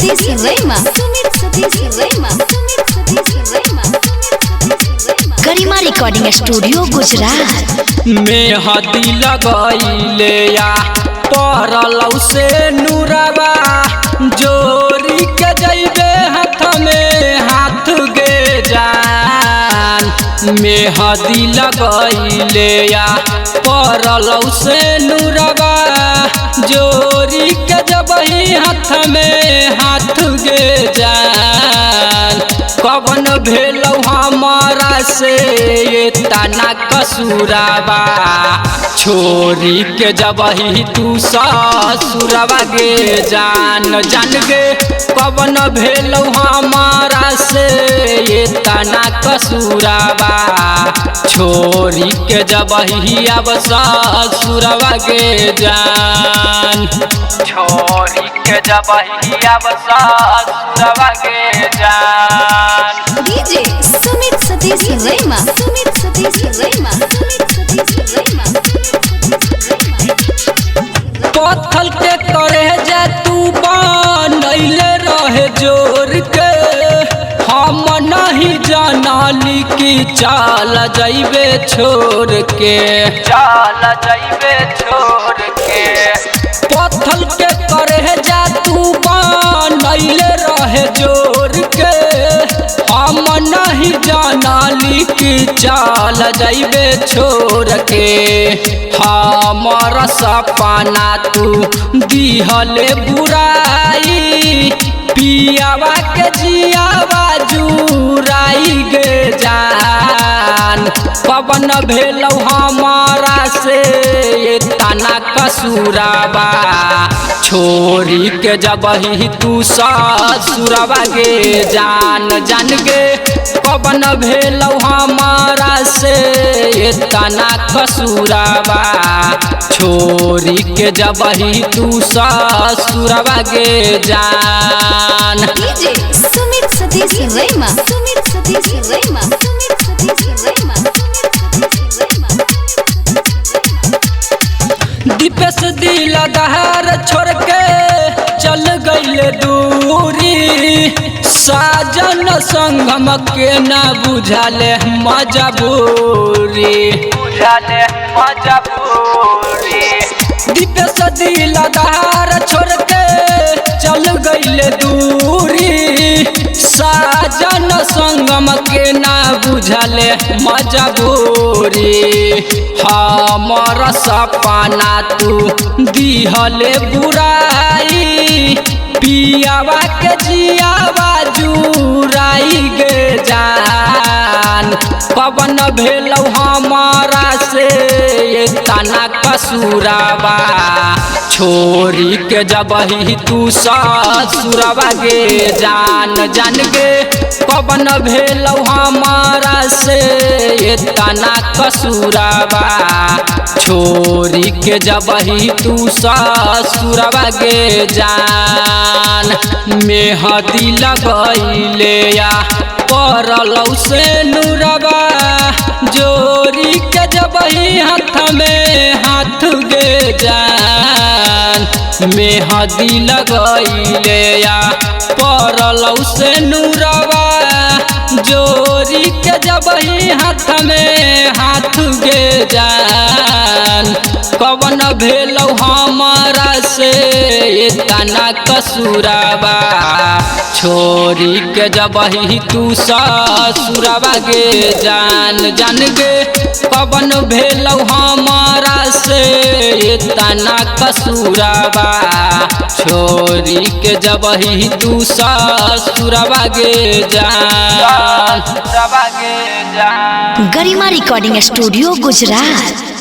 सतीश रैमा गरिमा recording studio Gujarat में हदी लगैले या परलौ से नूरबा जोरी के जैबे हाथ में हाथ गे जान में हदी लगैले या परलौ से नूरबा जोरी के जबही हाथ में हाथ गे जान कवन भेलौ हमारा से ये तना कसूराबा छोरी के जबही तू ससुरबा गे जान जान गे कवन भेलौ हमारा से ये तना कसूराबा छोरी के जबही अब ससुरबा गे जान छोरी के जबही अब ससुरबा गे जान डीजे सुमित सतीश रैमा पत्थल के करे जा तू बनैले रहे जोर के हम नहीं जानाली की चाल जाइबे छोड़ के चाल जाइबे छोड़ के पत्थल के करे जा तू बनैले रहे जोर के हम नहीं जानाली की चाल जाइबे छोड़ के हमारा सपना तू दिहले बुराई पियावा के जियावा जुराई गे जान पवन भेलौ हमारा से तना कसूराबा छोरी के जबही तू ससुरबा गे जान जान गे पवन भेलौ हमारा से तना कसूराबा छोरी के जबही तू ससुरबा गे जान डीजे सुमित सतीश रैमा दीपेश दिल दहार छोड़ के चल गईले दूरी साजन संगम के ना बुझाले मजबूरी बुझाले मजबूरी दीपेश दिल दहार छोड़ के चल गईले दूरी साजन संगम के ना बुझाले मजबूरी हमर सपना तू दिहले बुराई पियावा के जियावा जुराई गे जान पवन भेलौ हमारा से तना कसूराबा छोरी के जबही तू ससुरबा गे जान जान गे पवन भेलौ हमारा से तना कसूराबा छोरी के जबही तू ससुरबा गे जान मेहदी लगैले या परलौ से नूरबा जोरी के जबही हाथ में हाथ गे जान मेहदी लगैले या परलौ से नूरबा जोरी के जबही हाथ में हाथ गे जान कवन भेलौ हमारा से तना कसूराबा छोरी के जबही तू ससुरबा गे जान जान गे कवन भेलौ हमारा से तना कसूराबा छोरी के जबही तू ससुरबा गे जान गरिमा रिकॉर्डिंग स्टूडियो गुजरात।